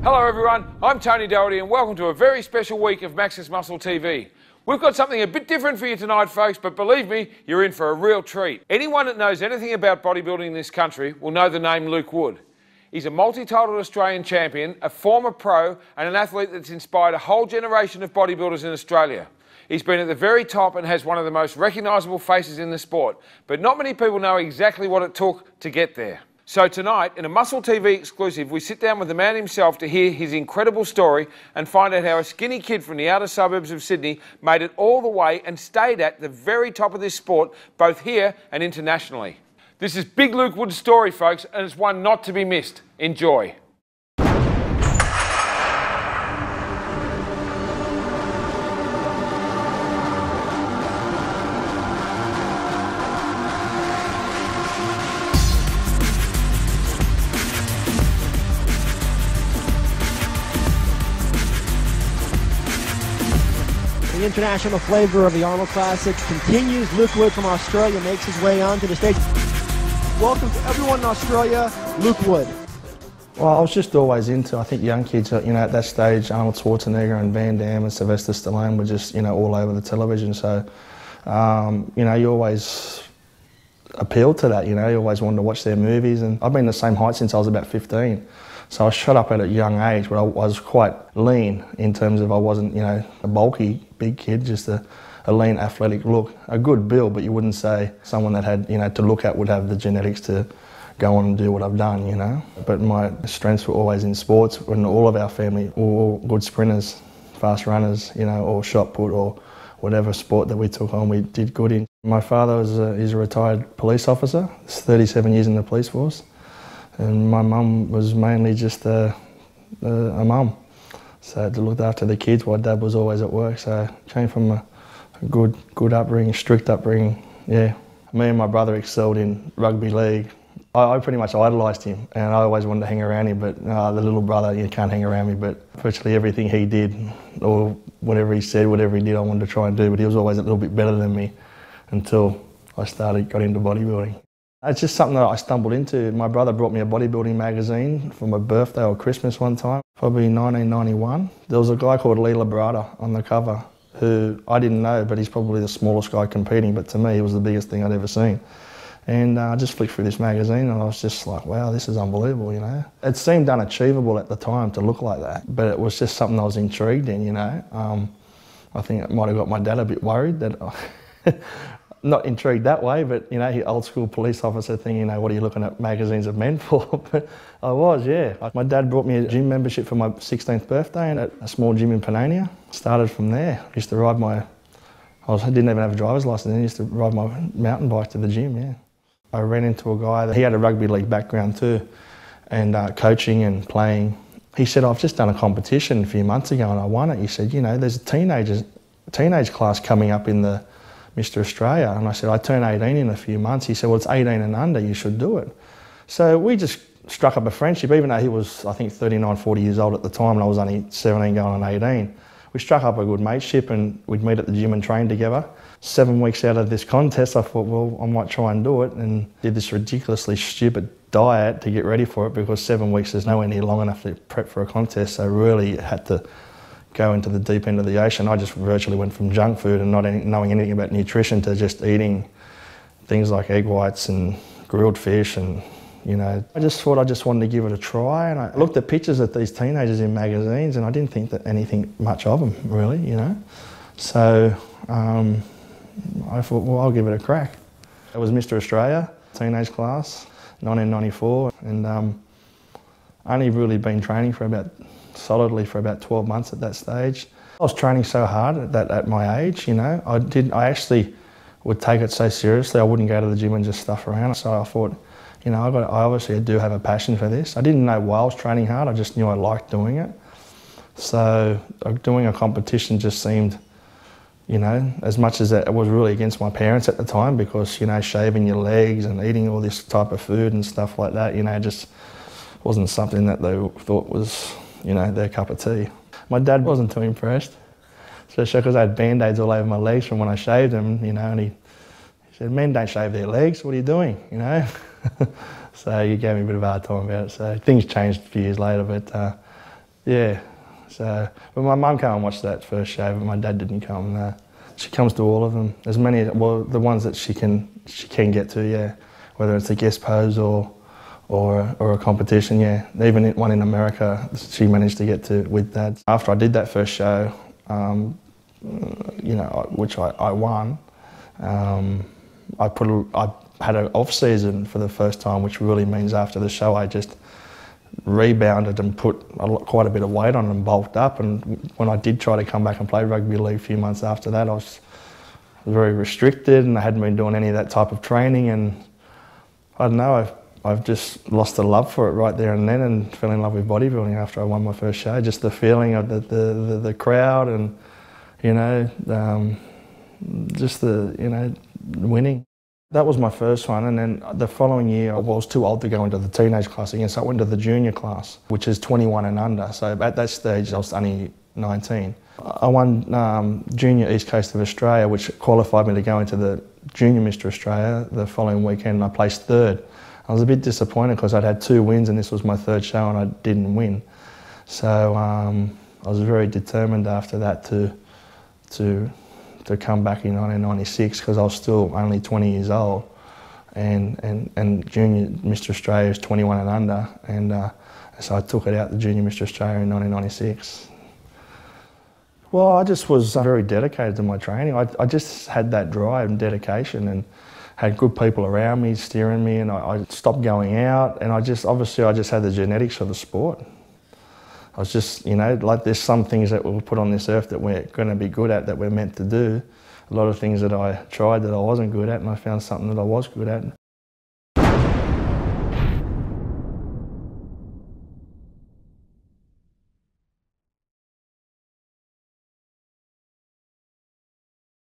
Hello everyone, I'm Tony Doherty and welcome to a very special week of Max's Muscle TV. We've got something a bit different for you tonight, folks, but believe me, you're in for a real treat. Anyone that knows anything about bodybuilding in this country will know the name Luke Wood. He's a multi-titled Australian champion, a former pro, and an athlete that's inspired a whole generation of bodybuilders in Australia. He's been at the very top and has one of the most recognisable faces in the sport, but not many people know exactly what it took to get there. So tonight, in a Muscle TV exclusive, we sit down with the man himself to hear his incredible story and find out how a skinny kid from the outer suburbs of Sydney made it all the way and stayed at the very top of this sport, both here and internationally. This is Big Luke Wood's story, folks, and it's one not to be missed. Enjoy. The international flavor of the Arnold Classic continues. Luke Wood from Australia makes his way onto the stage. Welcome to everyone in Australia, Luke Wood. Well, I was just always into, I think young kids, at that stage, Arnold Schwarzenegger and Van Damme and Sylvester Stallone were just, all over the television. So, you always appealed to that, you always wanted to watch their movies. And I've been the same height since I was about 15. So I shot up at a young age, but I was quite lean in terms of I wasn't, a bulky big kid, just a lean athletic look. A good build, but you wouldn't say someone that had, to look at would have the genetics to go on and do what I've done, But my strengths were always in sports, and all of our family were all good sprinters, fast runners, or shot put or whatever sport that we took on, we did good in. My father he's a retired police officer, he's 37 years in the police force. And my mum was mainly just a mum, so to look after the kids while Dad was always at work. So I came from a good upbringing, strict upbringing, yeah. Me and my brother excelled in rugby league. I pretty much idolised him, and I always wanted to hang around him, but the little brother, you can't hang around me. But virtually everything he did, or whatever he said, whatever he did, I wanted to try and do, but he was always a little bit better than me until I got into bodybuilding. It's just something that I stumbled into. My brother brought me a bodybuilding magazine for my birthday or Christmas one time, probably 1991. There was a guy called Lee Labrada on the cover who I didn't know, but he's probably the smallest guy competing, but to me he was the biggest thing I'd ever seen. And I just flicked through this magazine and I was just like, wow, this is unbelievable, It seemed unachievable at the time to look like that, but it was just something I was intrigued in, I think it might have got my dad a bit worried that not intrigued that way, but he old school police officer thing, what are you looking at magazines of men for? But I was, yeah. My dad brought me a gym membership for my 16th birthday at a small gym in Panania. Started from there. I used to ride I didn't even have a driver's license, I used to ride my mountain bike to the gym, yeah. I ran into a guy that he had a rugby league background too, and coaching and playing. He said, I've just done a competition a few months ago and I won it. He said, there's a teenage class coming up in the Mr. Australia, and I said, I turn 18 in a few months. He said, well, it's 18 and under, you should do it. So we just struck up a friendship, even though he was, I think, 39, 40 years old at the time, and I was only 17 going on 18. We struck up a good mateship, and we'd meet at the gym and train together. 7 weeks out of this contest, I thought, well, I might try and do it, and did this ridiculously stupid diet to get ready for it, because 7 weeks is nowhere near long enough to prep for a contest, so really had to go into the deep end of the ocean. I just virtually went from junk food and not knowing anything about nutrition to just eating things like egg whites and grilled fish, and I just thought I just wanted to give it a try. And I looked at pictures of these teenagers in magazines and I didn't think that anything much of them really, So I thought, well, I'll give it a crack. It was Mr. Australia, teenage class, 1994, and only really been training solidly for about 12 months at that stage. I was training so hard at my age, I actually would take it so seriously I wouldn't go to the gym and just stuff around. So I thought, I obviously do have a passion for this. I didn't know why I was training hard, I just knew I liked doing it. So doing a competition just seemed, as much as it was really against my parents at the time, because, shaving your legs and eating all this type of food and stuff like that, just wasn't something that they thought was, their cup of tea. My dad wasn't too impressed, especially because I had band-aids all over my legs from when I shaved them, and he said, men don't shave their legs, what are you doing, So he gave me a bit of a hard time about it. So things changed a few years later, but Yeah. So, but my mum came and watched that first show, but my dad didn't come. No. She comes to all of them. As many, well, the ones that she can get to, yeah. Whether it's a guest pose or a competition, yeah. Even one in America, she managed to get to with Dad. After I did that first show, you know, which I won, I had an off season for the first time, which really means after the show I just rebounded and put quite a bit of weight on and bulked up. And when I did try to come back and play rugby league a few months after that, I was very restricted and I hadn't been doing any of that type of training. And I don't know, I've just lost the love for it right there and then, and fell in love with bodybuilding after I won my first show. Just the feeling of the crowd and, you know, just the, you know, winning. That was my first one, and then the following year I was too old to go into the teenage class again, so I went to the junior class, which is 21 and under. So at that stage I was only 19. I won Junior East Coast of Australia, which qualified me to go into the Junior Mr Australia the following weekend, and I placed third. I was a bit disappointed because I'd had 2 wins and this was my third show and I didn't win. So I was very determined after that to come back in 1996 because I was still only 20 years old, and Junior Mr Australia is 21 and under, and so I took it out to Junior Mr Australia in 1996. Well, I just was very dedicated to my training. I just had that drive and dedication and had good people around me steering me, and I stopped going out, and obviously I just had the genetics for the sport. I was just, you know, like there's some things that we'll put on this earth that we're going to be good at, that we're meant to do. A lot of things that I tried that I wasn't good at, and I found something that I was good at.